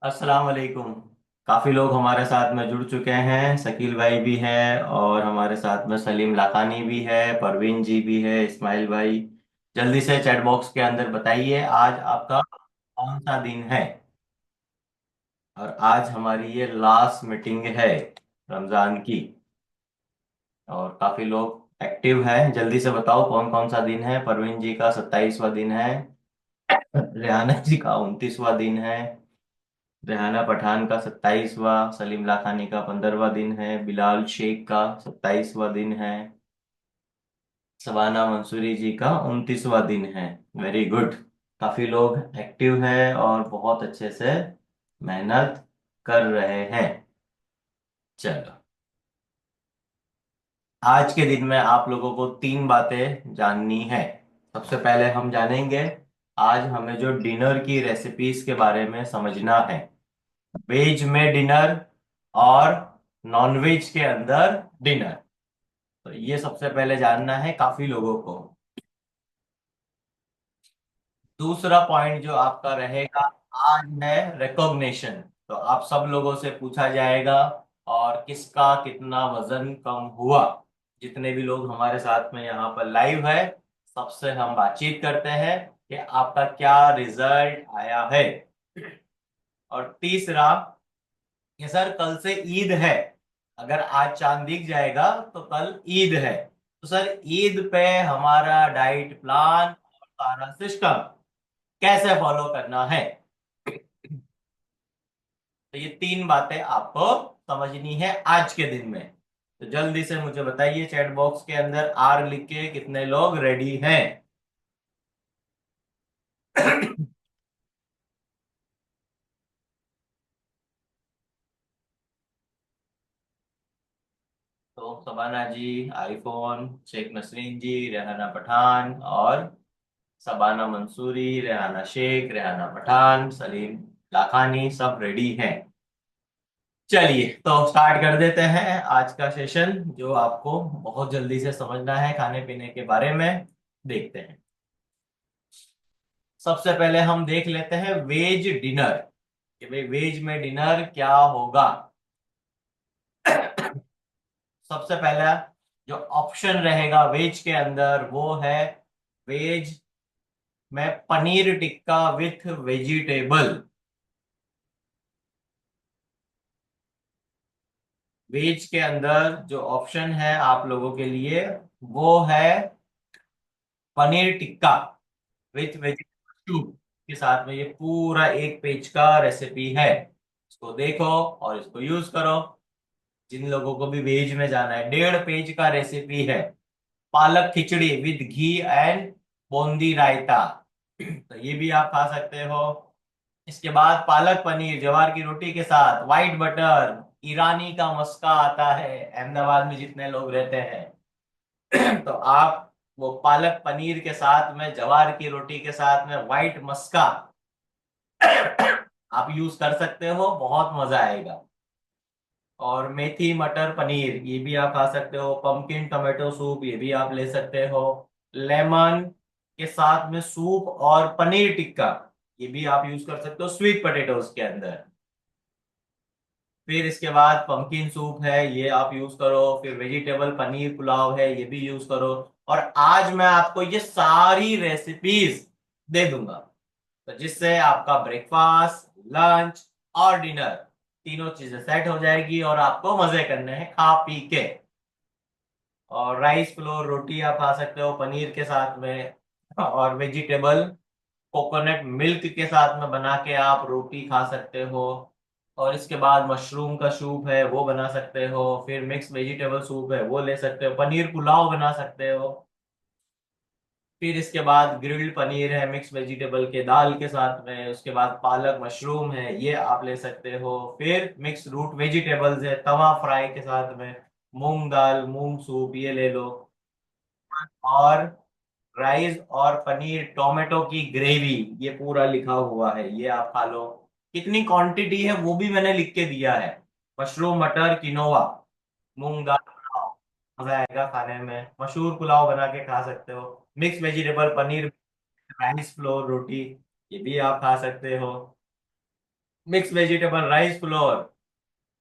अस्सलाम वालेकुम। काफी लोग हमारे साथ में जुड़ चुके हैं। शकील भाई भी है और हमारे साथ में सलीम लाखानी भी है, परवीन जी भी है, इस्माइल भाई। जल्दी से चैट बॉक्स के अंदर बताइए आज आपका कौन सा दिन है। और आज हमारी ये लास्ट मीटिंग है रमजान की। और काफी लोग एक्टिव हैं। जल्दी से बताओ कौन कौन सा दिन है। परवीन जी का 27वां दिन है। रेहाना जी का 29वां दिन है। रेहाना पठान का 27वां, सलीम लाखानी का 15वां दिन है, बिलाल शेख का 27वां दिन है, शबाना मंसूरी जी का 29वां दिन है। Very good. काफी लोग एक्टिव हैं और बहुत अच्छे से मेहनत कर रहे हैं। चलो, आज के दिन में आप लोगों को तीन बातें जाननी है। सबसे पहले हम जानेंगे आज हमें जो डिनर की रेसिपीज के बारे में समझना है। वेज में डिनर और नॉन वेज के अंदर डिनर। तो ये सबसे पहले जानना है काफी लोगों को। दूसरा पॉइंट जो आपका रहेगा आज है रिकॉग्निशन। तो आप सब लोगों से पूछा जाएगा और किसका कितना वजन कम हुआ। जितने भी लोग हमारे साथ में यहाँ पर लाइव है, सबसे हम बातचीत करते हैं कि आपका क्या रिजल्ट आया है। और तीसरा कि सर कल से ईद है। अगर आज चांद दिख जाएगा तो कल ईद है, तो सर ईद पे हमारा डाइट प्लान और सारा सिस्टम कैसे फॉलो करना है। तो ये तीन बातें आपको समझनी है आज के दिन में। तो जल्दी से मुझे बताइए चैट बॉक्स के अंदर आर लिख के कितने लोग रेडी हैं। तो सबाना जी, आईफोन, शेख नसरीन जी, रेहाना पठान और शबाना मंसूरी, रेहाना शेख, रेहाना पठान, सलीम लाखानी सब रेडी हैं। चलिए तो स्टार्ट कर देते हैं आज का सेशन जो आपको बहुत जल्दी से समझना है खाने पीने के बारे में। देखते हैं। सबसे पहले हम देख लेते हैं वेज डिनर कि भाई वेज में डिनर क्या होगा। सबसे पहला जो ऑप्शन रहेगा वेज के अंदर वो है वेज में paneer tikka with vegetable. Veg के अंदर जो ऑप्शन है आप लोगों के लिए वो है paneer tikka with vegetable soup के साथ में। ये पूरा एक पेज का रेसिपी है। इसको देखो और इसको यूज करो। जिन लोगों को भी वेज में जाना है, 1.5 पेज का रेसिपी है। पालक खिचड़ी with ghee and boondi raita, तो ये भी आप खा सकते हो। इसके बाद पालक पनीर ज्वार की रोटी के साथ व्हाइट बटर, ईरानी का मस्का आता है अहमदाबाद में जितने लोग रहते हैं। तो आप वो पालक पनीर के साथ में ज्वार की रोटी के साथ में व्हाइट मस्का आप यूज कर सकते हो, बहुत मजा आएगा। और मेथी मटर पनीर ये भी आप खा सकते हो। पंपकिन टोमेटो सूप ये भी आप ले सकते हो। लेमन के साथ में सूप और पनीर टिक्का ये भी आप यूज कर सकते हो स्वीट पोटैटोज के अंदर। फिर इसके बाद पंपकिन सूप है ये आप यूज करो। फिर वेजिटेबल पनीर पुलाव है ये भी यूज करो। और आज मैं आपको ये सारी रेसिपीज दे दूंगा, तो जिससे आपका ब्रेकफास्ट, लंच और डिनर तीनों चीजें सेट हो जाएगी और आपको मजे करने हैं खा पी के। और राइस फ्लोर रोटी आप खा सकते हो पनीर के साथ में। और वेजिटेबल कोकोनट मिल्क के साथ में बना के आप रोटी खा सकते हो। और इसके बाद मशरूम का सूप है वो बना सकते हो। फिर मिक्स वेजिटेबल सूप है वो ले सकते हो। पनीर पुलाव बना सकते हो। फिर इसके बाद ग्रिल्ड पनीर है मिक्स वेजिटेबल के दाल के साथ में। उसके बाद पालक मशरूम है ये आप ले सकते हो। फिर मिक्स रूट वेजिटेबल्स है तवा फ्राई के साथ में। मूंग दाल मूंग सूप ये ले लो। और राइस और पनीर टोमेटो की ग्रेवी ये पूरा लिखा हुआ है ये आप खा लो। कितनी क्वांटिटी है वो भी मैंने लिख के दिया है। मशरूम मटर किनोवा मूंग दाल पुलाव, मजा आएगा खाने में। मशहूर पुलाव बना के खा सकते हो। Mix vegetable paneer rice flour रोटी ये भी आप खा सकते हो। Mix vegetable rice flour,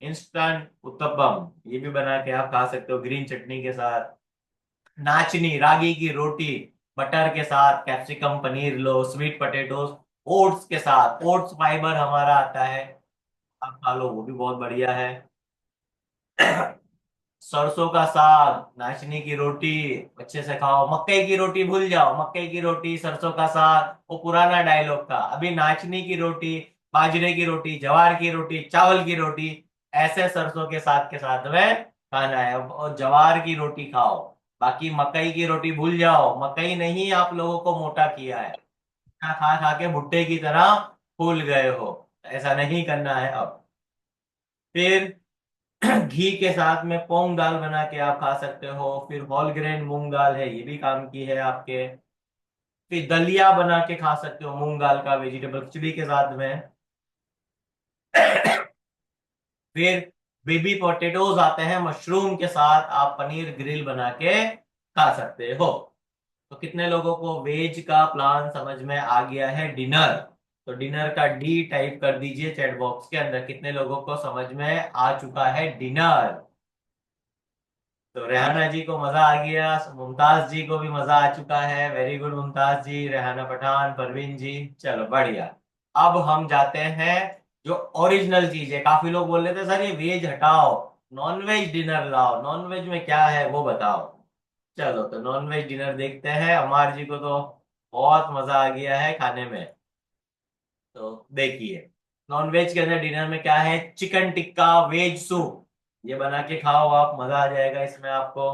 instant uttapam ये भी बना के आप खा सकते हो ग्रीन चटनी के साथ। नाचनी रागी की रोटी बटर के साथ, कैप्सिकम पनीर लो, स्वीट पोटैटोस ओट्स के साथ, ओट्स फाइबर हमारा आता है, आप खा लो वो भी बहुत बढ़िया है। सरसों का साग, नाचनी की रोटी अच्छे से खाओ, मक्के की रोटी भूल जाओ, मक्के की रोटी सरसों का साग वो पुराना डायलॉग था, अभी नाचनी की रोटी, बाजरे की रोटी, ज्वार की रोटी, चावल की रोटी, ऐसे सरसों के साथ में खाना है। और ज्वार की रोटी खाओ, बाकी मकई की रोटी भूल जाओ, मकई नहीं आप लोगों को मोटा किया है, खा खा खा के भुट्टे की तरह फूल गए हो, ऐसा नहीं करना है अब। फिर घी के साथ में पोंग दाल बना के आप खा सकते हो, फिर होल ग्रेन मूंग दाल है ये भी काम की है आपके। फिर दलिया बना के खा सकते हो मूंग दाल का, वेजिटेबल खिचड़ी के साथ में। फिर बेबी पोटैटोज आते हैं मशरूम के साथ, आप पनीर ग्रिल बना के खा सकते हो। तो कितने लोगों को वेज का प्लान समझ में आ गया है डिनर? तो डिनर का डी टाइप कर दीजिए चैट बॉक्स के अंदर, कितने लोगों को समझ में आ चुका है डिनर? तो रेहाना जी को मजा आ गया, मुमताज जी को भी मजा आ चुका है, वेरी गुड मुमताज जी, रेहाना पठान, परवीन जी, चलो बढ़िया। अब हम जाते हैं जो ओरिजिनल चीज है, काफी लोग बोल रहे थे सर ये वेज हटाओ, नॉन वेज डिनर लाओ, नॉन वेज में क्या है वो बताओ। चलो तो नॉन वेज डिनर देखते हैं, अमार जी को तो बहुत मजा आ गया है खाने में। तो देखिए नॉन वेज के अंदर डिनर में क्या है, चिकन टिक्का वेज सूप, ये बना के खाओ आप, मजा आ जाएगा इसमें आपको।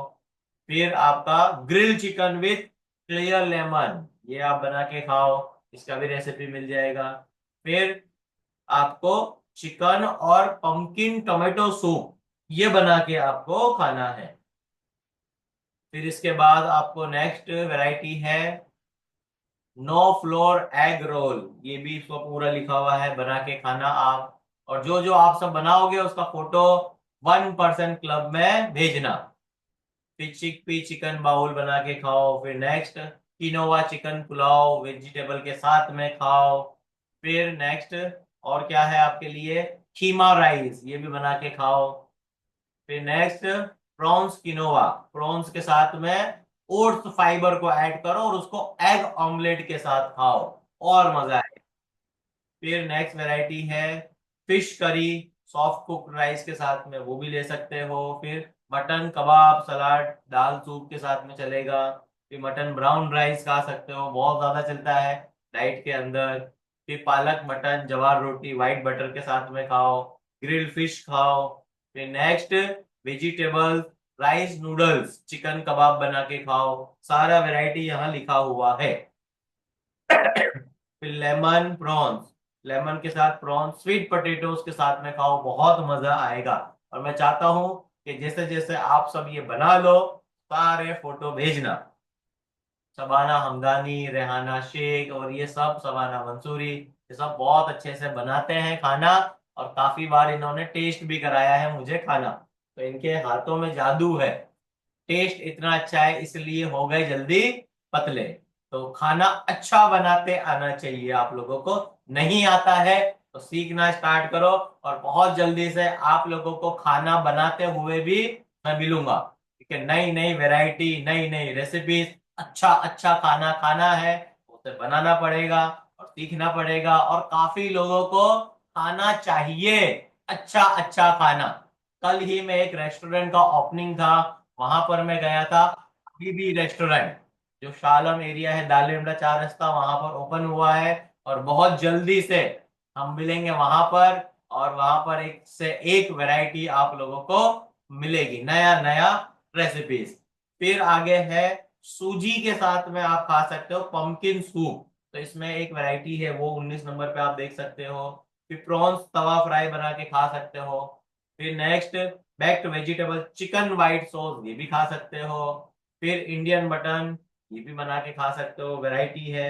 फिर आपका grill chicken with clear lemon, ये आप बना के खाओ, इसका भी रेसिपी मिल जाएगा। फिर आपको चिकन और पंपकिन टोमेटो सूप, ये बना के आपको खाना है। फिर इसके बाद आपको नेक्स्ट वैरायटी है नो फ्लोर एग रोल, ये भी इसको पूरा लिखा हुआ है, बना के खाना आप, और जो जो आप सब बनाओगे उसका फोटो 1% क्लब में भेजना। फिर चिक पी चिकन बाउल बना के खाओ, फिर next quinoa chicken pulao vegetable के साथ में खाओ। फिर नेक्स्ट और क्या है आपके लिए, खीमा राइस, ये भी बना के खाओ। फिर नेक्स्ट प्रॉन्स किनोवा, प्रॉन्स के साथ में ओट्स फाइबर को ऐड करो और उसको एग ऑमलेट के साथ खाओ, और मजा है। फिर नेक्स्ट वैरायटी है fish curry soft cook rice के साथ में, वो भी ले सकते हो। फिर मटन कबाब सलाद दाल सूप के साथ में चलेगा। फिर मटन ब्राउन राइस खा सकते हो, बहुत ज्यादा चलता है डाइट के अंदर। फिर पालक मटन जवार रोटी व्हाइट बटर के साथ में खाओ। ग्रिल्ड फिश खाओ। फिर next vegetable rice noodles chicken kebab बना के खाओ, सारा वैरायटी यहाँ लिखा हुआ है। फिर लेमन प्रॉन्स, लेमन के साथ प्रॉन्स स्वीट पोटैटोस के साथ में खाओ, बहुत मजा आएगा। और मैं चाहता हूं कि जैसे जैसे आप सब ये बना लो, सारे फोटो भेजना। शबाना हमदानी, रेहाना शेख और ये सब, शबाना मंसूरी, ये सब बहुत अच्छे से बनाते हैं खाना, और काफी बार इन्होंने टेस्ट भी कराया है मुझे खाना, तो इनके हाथों में जादू है। टेस्ट इतना अच्छा है इसलिए हो गए जल्दी पतले। तो खाना अच्छा बनाते आना चाहिए आप लोगों को, नहीं आता है तो सीखना स्टार्ट करो, और बहुत जल्दी से आप लोगों को खाना बनाते हुए भी मैं मिलूंगा, ठीक है? नई नई वैरायटी, नई नई रेसिपीज, अच्छा अच्छा खाना खाना है, उसे बनाना पड़ेगा और सीखना पड़ेगा, और काफी लोगों को खाना चाहिए अच्छा अच्छा खाना। कल ही में एक रेस्टोरेंट का ओपनिंग था, वहां पर मैं गया था, बीबी रेस्टोरेंट, जो शालम एरिया है दालिमड़ा चार रास्ता, वहां पर ओपन हुआ है, और बहुत जल्दी से हम मिलेंगे वहां पर, और वहां पर एक से एक वैरायटी आप लोगों को मिलेगी, नया नया रेसिपीज। फिर आगे है सूजी के साथ में आप खा सकते हो पंपकिन सूप, तो इसमें एक वैरायटी है वो 19 नंबर पे आप देख सकते हो। फिर प्रॉन्स तवा फ्राई बना के खा सकते हो। फिर next backed vegetable chicken white sauce, ये भी खा सकते हो। फिर इंडियन मटन, ये भी बना के खा सकते हो, वैरायटी है।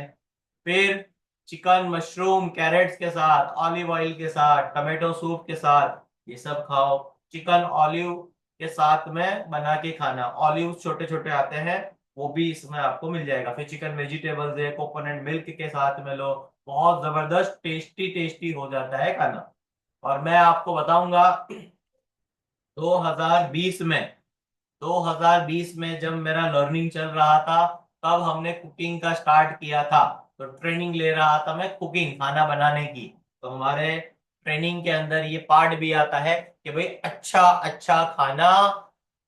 फिर चिकन मशरूम कैरेट्स के साथ, ऑलिव ऑयल के साथ, टमाटो सूप के साथ, ये सब खाओ। चिकन ऑलिव के साथ में बना के खाना, ऑलिव छोटे छोटे आते हैं, वो भी इसमें आपको मिल जाएगा। फिर चिकन वेजिटेबल्स है, कोकोनट मिल्क के साथ में लो, बहुत जबरदस्त टेस्टी टेस्टी हो जाता है खाना। और मैं आपको बताऊंगा 2020 में 2020 में जब मेरा लर्निंग चल रहा था, तब हमने कुकिंग का स्टार्ट किया था। तो ट्रेनिंग ले रहा था मैं कुकिंग खाना बनाने की। तो हमारे ट्रेनिंग के अंदर ये पार्ट भी आता है कि भाई अच्छा अच्छा खाना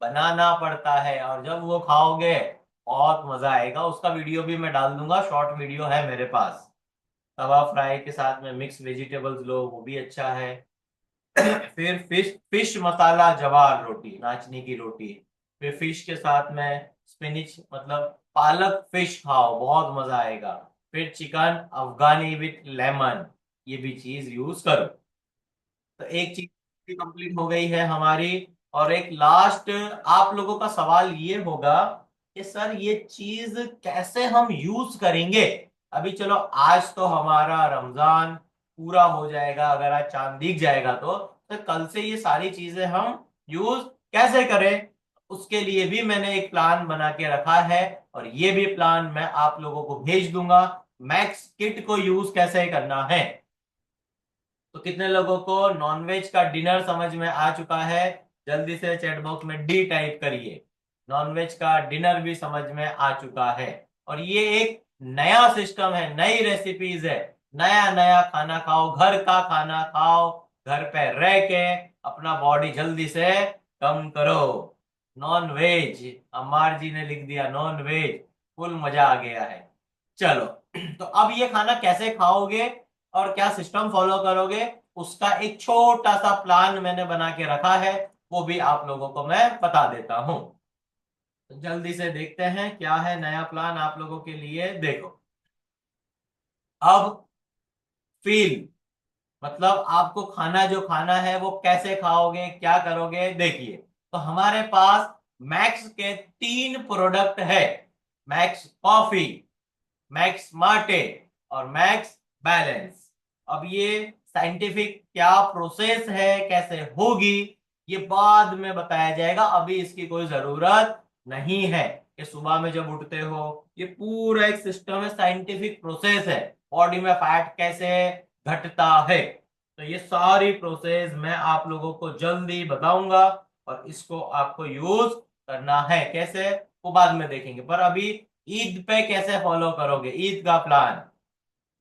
बनाना पड़ता है, और जब वो खाओगे बहुत मजा आएगा। उसका वीडियो भी मैं डाल दूंगा, शॉर्ट वीडियो है मेरे पास। तवा फ्राई के साथ में मिक्स वेजिटेबल्स लो, वो भी अच्छा है। फिर फिश फिश मसाला जवार रोटी, नाचनी की रोटी। फिर फिश के साथ में स्पिनिच मतलब पालक फिश खाओ, बहुत मजा आएगा। फिर चिकन अफगानी विथ लेमन, ये भी चीज यूज करो। तो एक चीज कंप्लीट हो गई है हमारी। और एक लास्ट आप लोगों का सवाल ये होगा कि सर ये चीज कैसे हम यूज करेंगे। अभी चलो, आज तो हमारा रमजान पूरा हो जाएगा, अगर आज चांद दिख जाएगा तो कल से ये सारी चीजें हम यूज कैसे करें। उसके लिए भी मैंने एक प्लान बना के रखा है, और ये भी प्लान मैं आप लोगों को भेज दूंगा। मैक्स किट को यूज कैसे करना है। तो कितने लोगों को नॉनवेज का डिनर समझ में आ चुका है? जल्दी से चैट बॉक्स में डी टाइप करिए। नॉनवेज का डिनर भी समझ में आ चुका है। और ये एक नया सिस्टम है, नई रेसिपीज है। नया नया खाना खाओ, घर का खाना खाओ। घर पे रह के अपना बॉडी जल्दी से कम करो। नॉन वेज, अम्मार जी ने लिख दिया नॉन वेज। फुल मजा आ गया है। चलो, तो अब ये खाना कैसे खाओगे और क्या सिस्टम फॉलो करोगे, उसका एक छोटा सा प्लान मैंने बना के रखा है। वो भी आप लोगों को मैं बता देता हूं। तो जल्दी से देखते हैं क्या है नया प्लान आप लोगों के लिए। देखो, अब फील मतलब आपको खाना जो खाना है वो कैसे खाओगे, क्या करोगे, देखिए। तो हमारे पास मैक्स के 3 प्रोडक्ट है। मैक्स कॉफी, मैक्स मार्टे और मैक्स बैलेंस। अब ये साइंटिफिक क्या प्रोसेस है, कैसे होगी, ये बाद में बताया जाएगा। अभी इसकी कोई जरूरत नहीं है कि सुबह में जब उठते हो, ये पूरा एक सिस्टम है, साइंटिफिक प्रोसेस है। बॉडी में फैट कैसे घटता है, तो ये सारी प्रोसेस मैं आप लोगों को जल्दी बताऊंगा। और इसको आपको यूज करना है कैसे, वो बाद में देखेंगे। पर अभी ईद पे कैसे फॉलो करोगे, ईद का प्लान।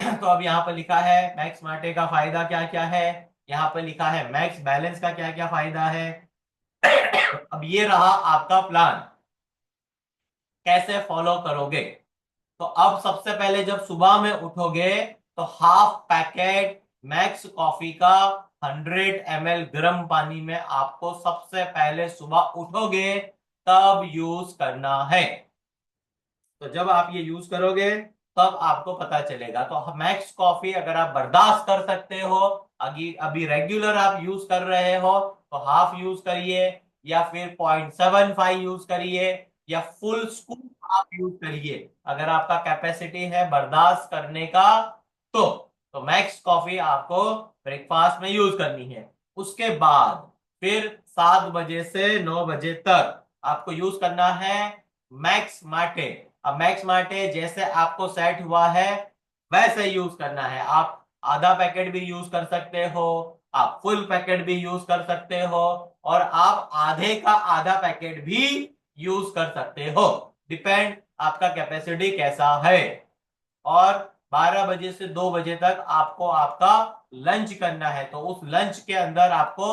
तो अब यहाँ पे लिखा है मैक्स मार्टे का फायदा क्या क्या है। यहाँ पे लिखा है मैक्स बैलेंस का क्या क्या फायदा है। अब ये रहा आपका प्लान, कैसे फॉलो करोगे। तो अब सबसे पहले जब सुबह में उठोगे, तो हाफ पैकेट मैक्स कॉफी का 100 ml गर्म पानी में आपको सबसे पहले सुबह उठोगे तब यूज करना है। तो जब आप ये यूज करोगे तब आपको पता चलेगा। तो मैक्स कॉफी अगर आप बर्दाश्त कर सकते हो, अभी अभी रेगुलर आप यूज कर रहे हो, तो हाफ यूज करिए, या फिर 0.75 यूज करिए, या फुल स्कूप आप यूज करिए। अगर आपका कैपेसिटी है बर्दाश्त करने का, तो मैक्स कॉफी आपको ब्रेकफास्ट में यूज करनी है। उसके बाद फिर 7 बजे से 9 बजे तक आपको यूज करना है मैक्स मार्टे। अब मैक्स मार्टे जैसे आपको सेट हुआ है वैसे यूज करना है। आप आधा पैकेट भी यूज कर सकते हो, आप फुल पैकेट भी यूज कर सकते हो, और आप आधे का आधा पैकेट भी यूज कर सकते हो। डिपेंड आपका कैपेसिटी कैसा है। और 12 बजे से 2 बजे तक आपको आपका लंच करना है। तो उस लंच के अंदर आपको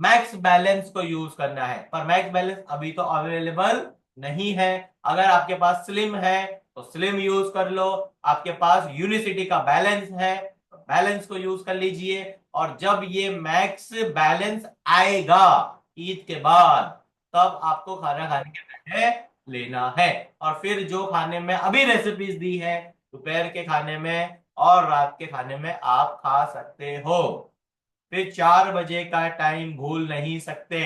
मैक्स बैलेंस को यूज करना है। पर मैक्स बैलेंस अभी तो अवेलेबल नहीं है। अगर आपके पास स्लिम है तो स्लिम यूज कर लो। आपके पास यूनिसिटी का बैलेंस है तो बैलेंस को यूज कर लीजिए। और जब ये मैक्स बैलेंस आएगा ईद के बाद, तब आपको खाना खाने के पहले लेना है। और फिर जो खाने में अभी रेसिपीज दी है, दोपहर के खाने में और रात के खाने में आप खा सकते हो। फिर 4 बजे का टाइम भूल नहीं सकते।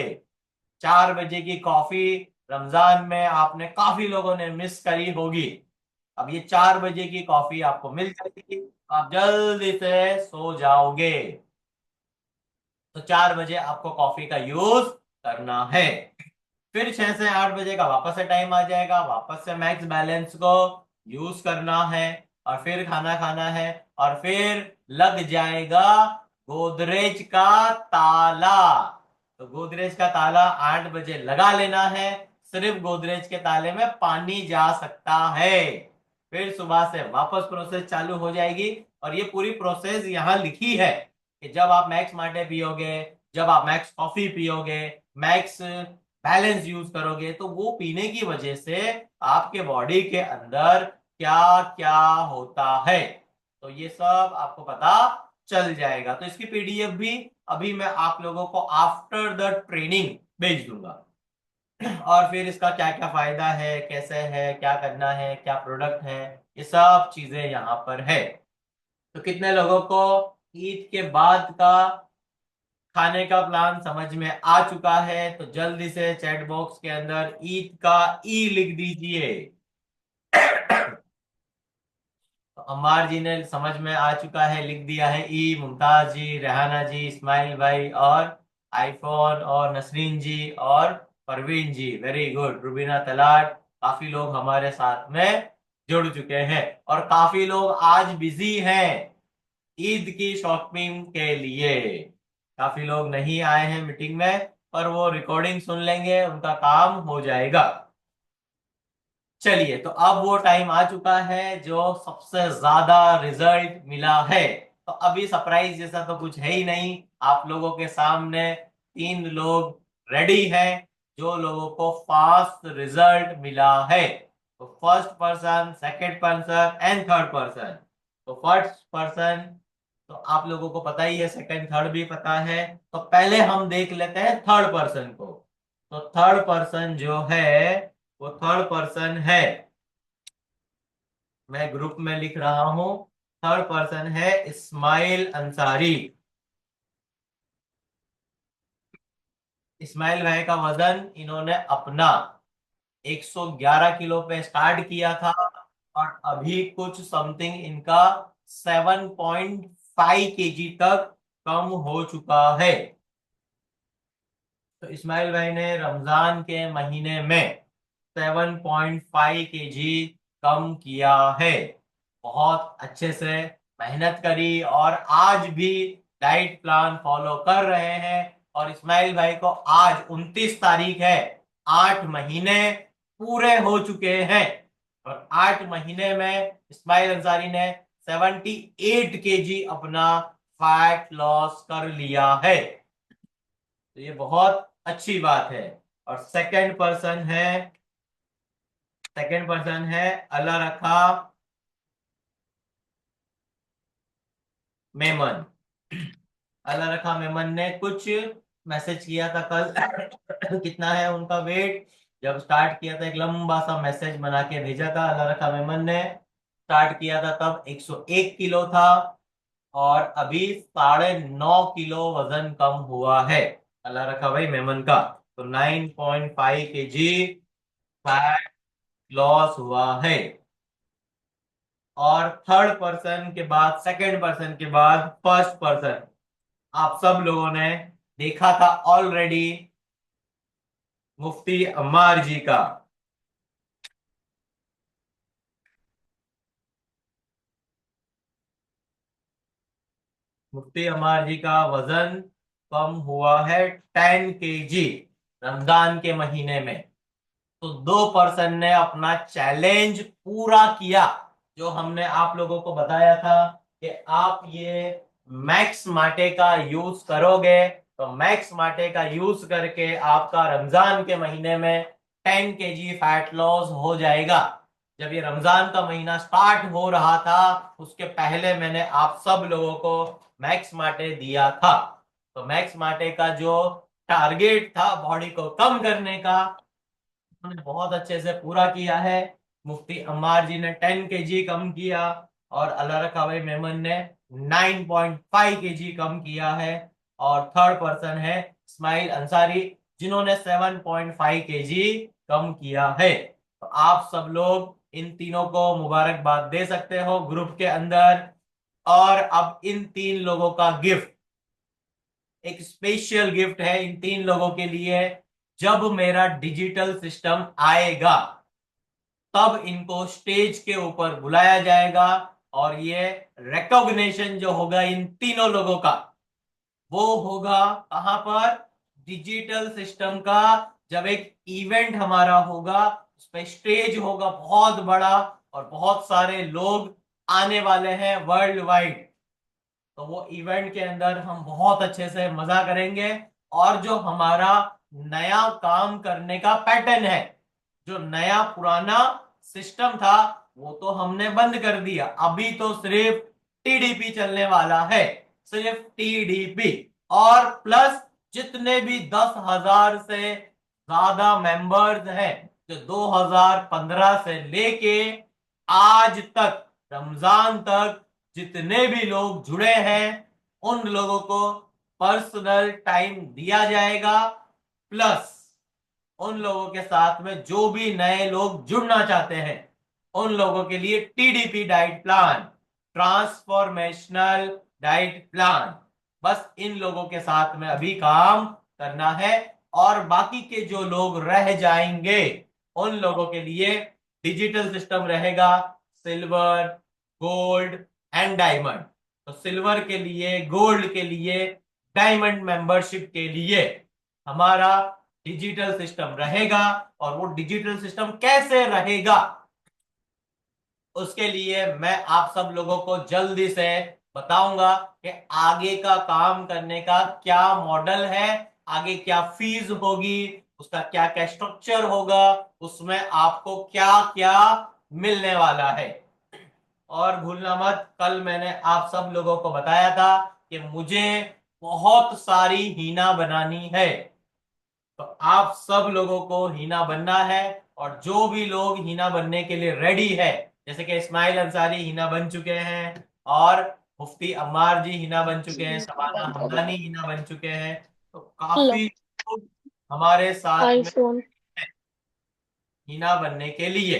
4 बजे की कॉफी रमजान में आपने काफी लोगों ने मिस करी होगी। अब ये 4 बजे की कॉफी आपको मिल जाएगी, आप जल्दी से सो जाओगे। तो 4 बजे आपको कॉफी का यूज करना है। फिर 6 से 8 बजे का वापस से टाइम आ जाएगा, वापस से मैक्स बैलेंस को यूज करना है। और फिर खाना खाना है, और फिर लग जाएगा गोदरेज का ताला। तो गोदरेज का ताला 8 बजे लगा लेना है। सिर्फ गोदरेज के ताले में पानी जा सकता है। फिर सुबह से वापस प्रोसेस चालू हो जाएगी। और ये पूरी प्रोसेस यहाँ लिखी है कि जब आप मैक्स माटे पियोगे, जब आप मैक्स कॉफी पियोगे, मैक्स बैलेंस यूज करोगे, तो वो पीने की वजह से आपके बॉडी के अंदर क्या क्या होता है, तो ये सब आपको पता चल जाएगा। तो इसकी पीडीएफ भी अभी मैं आप लोगों को आफ्टर द ट्रेनिंग भेज दूंगा। और फिर इसका क्या क्या फायदा है, कैसे है, क्या करना है, क्या प्रोडक्ट है, ये सब चीजें यहाँ पर है। तो कितने लोगों को ईद के बाद का खाने का प्लान समझ में आ चुका है? तो जल्दी से चैट बॉक्स के अंदर ईद का ई लिख दीजिए। तो अम्मार जी ने समझ में आ चुका है, लिख दिया है ई। मुमताज जी, रेहाना जी, इस्माइल भाई और आईफोन और नसरीन जी और परवीन जी, वेरी गुड। रुबीना तलाट, काफी लोग हमारे साथ में जुड़ चुके हैं। और काफी लोग आज बिजी हैं ईद की शॉपिंग के लिए। काफी लोग नहीं आए हैं मीटिंग में, पर वो रिकॉर्डिंग सुन लेंगे, उनका काम हो जाएगा। चलिए, तो अब वो टाइम आ चुका है जो सबसे ज्यादा रिजल्ट मिला है। तो अभी सरप्राइज जैसा तो कुछ है ही नहीं। आप लोगों के सामने 3 लोग रेडी हैं जो लोगों को फास्ट रिजल्ट मिला है। तो first person, second person and third person. तो फर्स्ट पर्सन तो आप लोगों को पता ही है, सेकंड थर्ड भी पता है। तो पहले हम देख लेते हैं थर्ड पर्सन को। तो थर्ड पर्सन जो है, वो थर्ड पर्सन है, मैं ग्रुप में लिख रहा हूं। थर्ड पर्सन है इस्माइल अंसारी। इस्माइल भाई का वजन इन्होंने अपना 111 किलो पे स्टार्ट किया था, और अभी कुछ समथिंग इनका 7.5 केजी तक कम हो चुका है। तो इस्माइल भाई ने रमजान के महीने में 7.5 केजी कम किया है। बहुत अच्छे से मेहनत करी और आज भी डाइट प्लान फॉलो कर रहे हैं। और इस्माइल भाई को आज 29 तारीख है, 8 महीने पूरे हो चुके हैं। और 8 महीने में इस्माइल अंसारी ने 78 केजी अपना फैट लॉस कर लिया है। तो ये बहुत अच्छी बात है। और सेकंड पर्सन है अल्लाह रखा मेमन। अल्लाह रखा मेमन ने कुछ मैसेज किया था कल। कितना है उनका वेट? जब स्टार्ट किया था एक लंबा सा मैसेज बना के भेजा था अल्लाह रखा मेमन ने। स्टार्ट किया था तब 101 किलो था, और अभी 9.5 किलो वजन कम हुआ है अल्लाह रखा भाई मेमन का। तो 9.5 केजी फैट लॉस हुआ है। और थर्ड पर्सन के बाद, सेकंड पर्सन के बाद फर्स्ट पर्सन आप सब लोगों ने देखा था ऑलरेडी, मुफ्ती अम्मार जी का। मुफ्ती अम्मार जी का वजन कम हुआ है 10 केजी रमजान के महीने में। तो 2 पर्सन ने अपना चैलेंज पूरा किया। जो हमने आप लोगों को बताया था कि आप ये मैक्स माटे का यूज करोगे, तो मैक्स माटे का यूज करके आपका रमजान के महीने में 10 केजी फैट लॉस हो जाएगा। जब ये रमजान का महीना स्टार्ट हो रहा था, उसके पहले मैंने आप सब लोगों को मैक्स माटे दिया था। तो मैक्स माटे का जो टारगेट था बॉडी को कम करने का, उन्होंने बहुत अच्छे से पूरा किया है। मुफ्ती अम्मार जी ने 10 केजी कम किया, और अल्लाह रखा भाई मेमन ने 9.5 केजी कम किया है। और थर्ड पर्सन है इस्माइल अंसारी, जिन्होंने 7.5 केजी कम किया है। तो आप सब लोग इन तीनों को मुबारकबाद दे सकते हो ग्रुप के अंदर। और अब इन 3 लोगों का गिफ्ट, एक स्पेशल गिफ्ट है इन 3 लोगों के लिए। जब मेरा डिजिटल सिस्टम आएगा, तब इनको स्टेज के ऊपर बुलाया जाएगा, और ये रिकॉग्निशन जो होगा इन तीनों लोगों का, वो होगा कहां पर, डिजिटल सिस्टम का। जब एक इवेंट हमारा होगा, उस पे स्टेज होगा बहुत बड़ा, और बहुत सारे लोग आने वाले हैं वर्ल्ड वाइड। तो वो इवेंट के अंदर हम बहुत अच्छे से मजा करेंगे। और जो हमारा नया काम करने का पैटर्न है, जो नया पुराना सिस्टम था, वो तो हमने बंद कर दिया। अभी तो सिर्फ टीडीपी चलने वाला है, सिर्फ टीडीपी। और प्लस जितने भी 10,000 से ज्यादा मेंबर्स हैं, जो 2015 से लेके आज तक, रमजान तक जितने भी लोग जुड़े हैं, उन लोगों को पर्सनल टाइम दिया जाएगा। प्लस उन लोगों के साथ में जो भी नए लोग जुड़ना चाहते हैं, उन लोगों के लिए TDP diet plan, transformational diet plan, बस इन लोगों के साथ में अभी काम करना है। और बाकी के जो लोग रह जाएंगे, उन लोगों के लिए डिजिटल सिस्टम रहेगा, सिल्वर, गोल्ड एंड डायमंड। तो सिल्वर के लिए, गोल्ड के लिए, डायमंड मेंबरशिप के लिए हमारा डिजिटल सिस्टम रहेगा। और वो डिजिटल सिस्टम कैसे रहेगा, उसके लिए मैं आप सब लोगों को जल्दी से बताऊंगा कि आगे का काम करने का क्या मॉडल है, आगे क्या फीस होगी, उसका क्या क्या स्ट्रक्चर होगा, उसमें आपको क्या क्या मिलने वाला है। और भूलना मत, कल मैंने आप सब लोगों को बताया था कि मुझे बहुत सारी हीना बनानी है। तो आप सब लोगों को हीना बनना है। और जो भी लोग हीना बनने के लिए रेडी है, जैसे कि इस्माइल अंसारी हीना बन चुके हैं, और मुफ्ती अम्मार जी हीना बन चुके हैं, सबाना हमदानी हीना बन चुके हैं, तो लो काफी लोग हमारे साथ में आईफोन। हैं हीना बनने के लिए।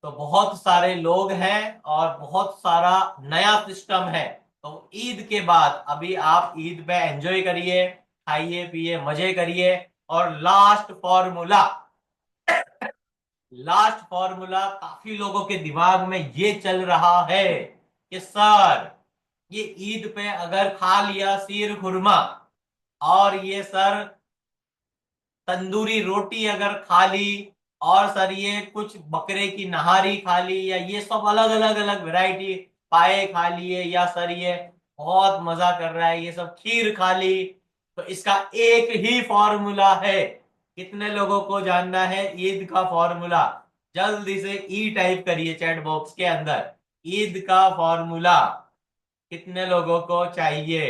तो बहुत सारे लोग हैं और बहुत सारा नया सिस्टम है। तो ईद के बाद अभी आप ईद पे एंजॉय करिए, खाइए पिए मजे करिए। और लास्ट फॉर्मूला काफी लोगों के दिमाग में ये चल रहा है कि सर, ये ईद पे अगर खा लिया शीर खुरमा, और ये सर तंदूरी रोटी अगर खा ली, और सर ये कुछ बकरे की नहारी खा ली, या ये सब अलग अलग अलग वैरायटी पाए खा लिए, या सर ये बहुत मजा कर रहा है ये सब खीर खा ली, तो इसका एक ही फॉर्मूला है। कितने लोगों को जानना है ईद का फॉर्मूला? जल्दी से ई टाइप करिए चैट बॉक्स के अंदर, ईद का फॉर्मूला। कितने लोगों को चाहिए?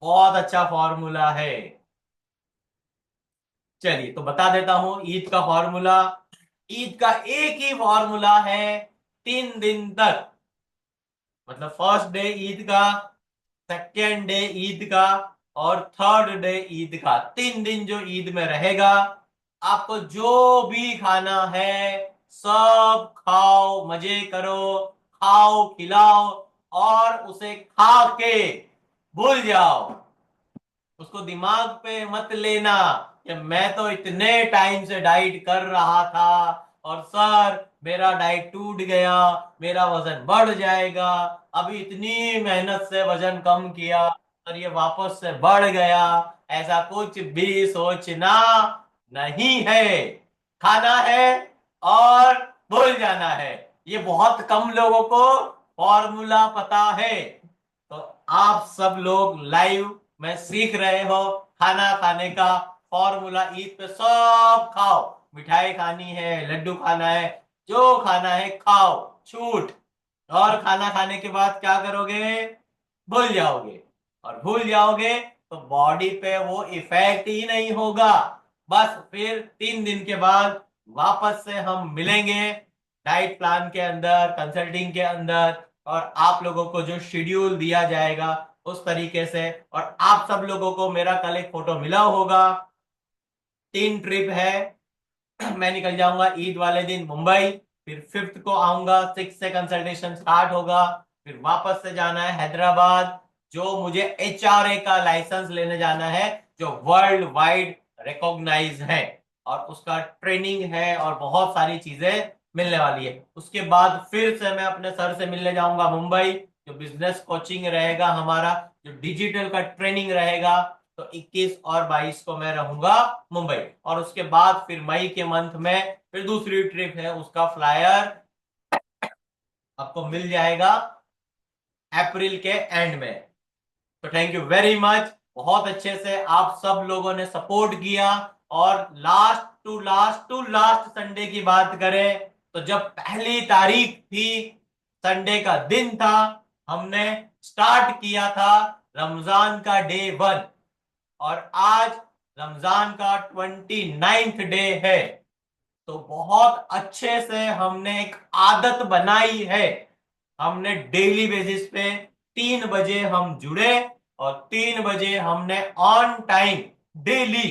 बहुत अच्छा फॉर्मूला है। चलिए तो बता देता हूं ईद का फॉर्मूला। ईद का एक ही फॉर्मूला है, 3 दिन तक। मतलब फर्स्ट डे ईद का, सेकेंड डे ईद का, और थर्ड डे ईद का, 3 दिन जो ईद में रहेगा, आपको जो भी खाना है सब खाओ, मजे करो, खाओ खिलाओ, और उसे खा के भूल जाओ। उसको दिमाग पे मत लेना कि मैं तो इतने टाइम से डाइट कर रहा था, और सर मेरा डाइट टूट गया, मेरा वजन बढ़ जाएगा, अभी इतनी मेहनत से वजन कम किया और ये वापस से बढ़ गया। ऐसा कुछ भी सोचना नहीं है। खाना है और भूल जाना है। ये बहुत कम लोगों को फॉर्मूला पता है। तो आप सब लोग लाइव में सीख रहे हो खाना खाने का फॉर्मूला। ईद पे सब खाओ, मिठाई खानी है, लड्डू खाना है, जो खाना है खाओ, छूट। और खाना खाने के बाद क्या करोगे? भूल जाओगे। और भूल जाओगे तो बॉडी पे वो इफेक्ट ही नहीं होगा। बस फिर 3 दिन के बाद वापस से हम मिलेंगे डाइट प्लान के अंदर, कंसल्टिंग के अंदर, और आप लोगों को जो शेड्यूल दिया जाएगा उस तरीके से। और आप सब लोगों को मेरा कल एक फोटो मिला होगा, 3 ट्रिप है। मैं निकल जाऊंगा ईद वाले दिन मुंबई, फिर 5th को आऊंगा, 6 से कंसल्टेशन स्टार्ट होगा, फिर वापस से जाना है हैदराबाद, जो मुझे एचआरए का लाइसेंस लेने जाना है, जो वर्ल्ड वाइड रिकॉग्नाइज है, और उसका ट्रेनिंग है और बहुत सारी चीजें मिलने वाली है। उसके बाद फिर से मैं अपने सर से मिलने जाऊंगा मुंबई, जो बिजनेस कोचिंग रहेगा हमारा, जो डिजिटल का ट्रेनिंग रहेगा। तो 21 और 22 को मैं रहूंगा मुंबई, और उसके बाद फिर मई के मंथ में फिर दूसरी ट्रिप है, उसका फ्लायर आपको मिल जाएगा अप्रैल के एंड में। तो थैंक यू वेरी मच, बहुत अच्छे से आप सब लोगों ने सपोर्ट किया। और लास्ट संडे की बात करें, तो जब पहली तारीख थी, संडे का दिन था, हमने स्टार्ट किया था रमजान का डे 1, और आज रमजान का 29th डे है। तो बहुत अच्छे से हमने एक आदत बनाई है। हमने डेली बेसिस पे 3 बजे हम जुड़े, और 3 बजे हमने ऑन टाइम डेली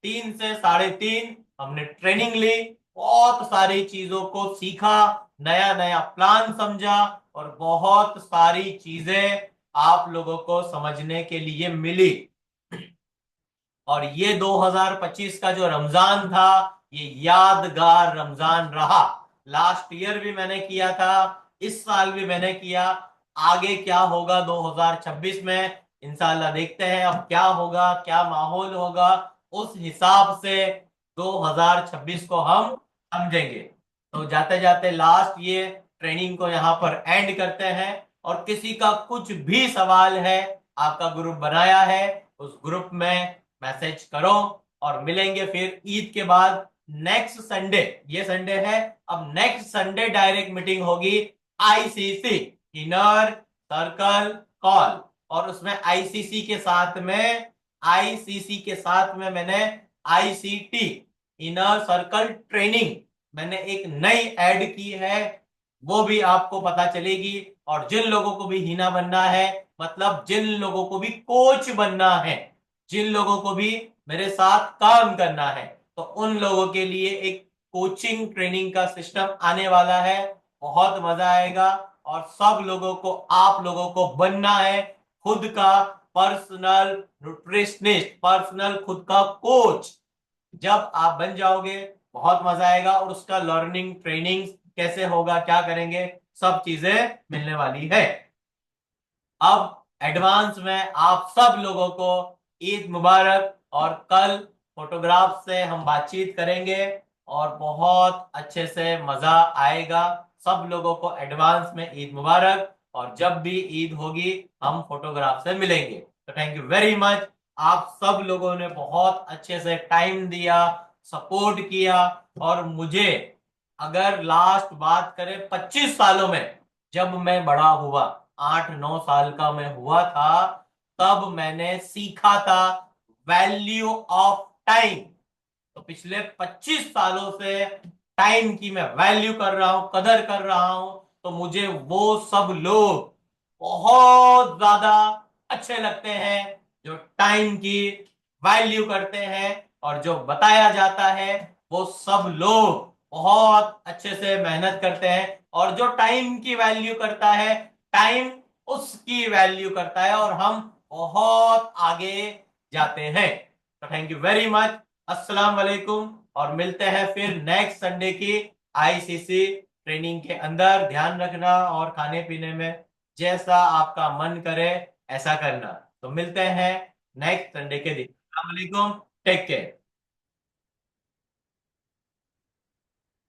3 से 3:30 हमने ट्रेनिंग ली, बहुत सारी चीजों को सीखा, नया नया प्लान समझा, और बहुत सारी चीजें आप लोगों को समझने के लिए मिली। और ये 2025 का जो रमजान था, ये यादगार रमजान रहा। लास्ट ईयर भी मैंने किया था, इस साल भी मैंने किया। आगे क्या होगा 2026 में, इंशाल्लाह देखते हैं अब क्या होगा, क्या माहौल होगा, उस हिसाब से 2026 को हम समझेंगे। तो जाते जाते लास्ट ये ट्रेनिंग को यहाँ पर एंड करते हैं। और किसी का कुछ भी सवाल है, आपका ग्रुप बनाया है, उस ग्रुप में मैसेज करो। और मिलेंगे फिर ईद के बाद नेक्स्ट संडे। ये संडे है, अब नेक्स्ट संडे डायरेक्ट मीटिंग होगी आईसीसी, इनर सर्कल कॉल। और उसमें आईसीसी के साथ में मैंने आईसीटी, इनर सर्कल ट्रेनिंग, मैंने एक नई ऐड की है, वो भी आपको पता चलेगी। और जिन लोगों को भी हीना बनना है, मतलब जिन लोगों को भी कोच बनना है, जिन लोगों को भी मेरे साथ काम करना है, तो उन लोगों के लिए एक कोचिंग ट्रेनिंग का सिस्टम आने वाला है। बहुत मजा आएगा। और सब लोगों को, आप लोगों को बनना है खुद का पर्सनल न्यूट्रिशनिस्ट, पर्सनल खुद का कोच। जब आप बन जाओगे, बहुत मजा आएगा। और उसका लर्निंग ट्रेनिंग कैसे होगा, क्या करेंगे, सब चीजें मिलने वाली है। अब एडवांस में आप सब लोगों को ईद मुबारक। और कल फोटोग्राफ से हम बातचीत करेंगे, और बहुत अच्छे से मजा आएगा। सब लोगों को एडवांस में ईद मुबारक। और जब भी ईद होगी, हम फोटोग्राफ से मिलेंगे। तो थैंक यू वेरी मच, आप सब लोगों ने बहुत अच्छे से टाइम दिया, सपोर्ट किया। और मुझे, अगर लास्ट बात करें 25 सालों में, जब मैं बड़ा हुआ, 8-9 साल का मैं हुआ था, तब मैंने सीखा था वैल्यू ऑफ टाइम। तो पिछले 25 सालों से टाइम की मैं वैल्यू कर रहा हूं, कदर कर रहा हूं। तो मुझे वो सब लोग बहुत ज्यादा अच्छे लगते हैं, जो टाइम की वैल्यू करते हैं। और जो बताया जाता है, वो सब लोग बहुत अच्छे से मेहनत करते हैं। और जो टाइम की वैल्यू करता है, टाइम उसकी वैल्यू करता है, और हम बहुत आगे जाते हैं। तो थैंक यू वेरी मच, अस्सलाम वालेकुम। और मिलते हैं फिर नेक्स्ट संडे की आईसीसी ट्रेनिंग के अंदर। ध्यान रखना, और खाने पीने में जैसा आपका मन करे ऐसा करना। तो मिलते हैं नेक्स्ट संडे के दिन। अस्सलाम वालेकुम, टेक केयर।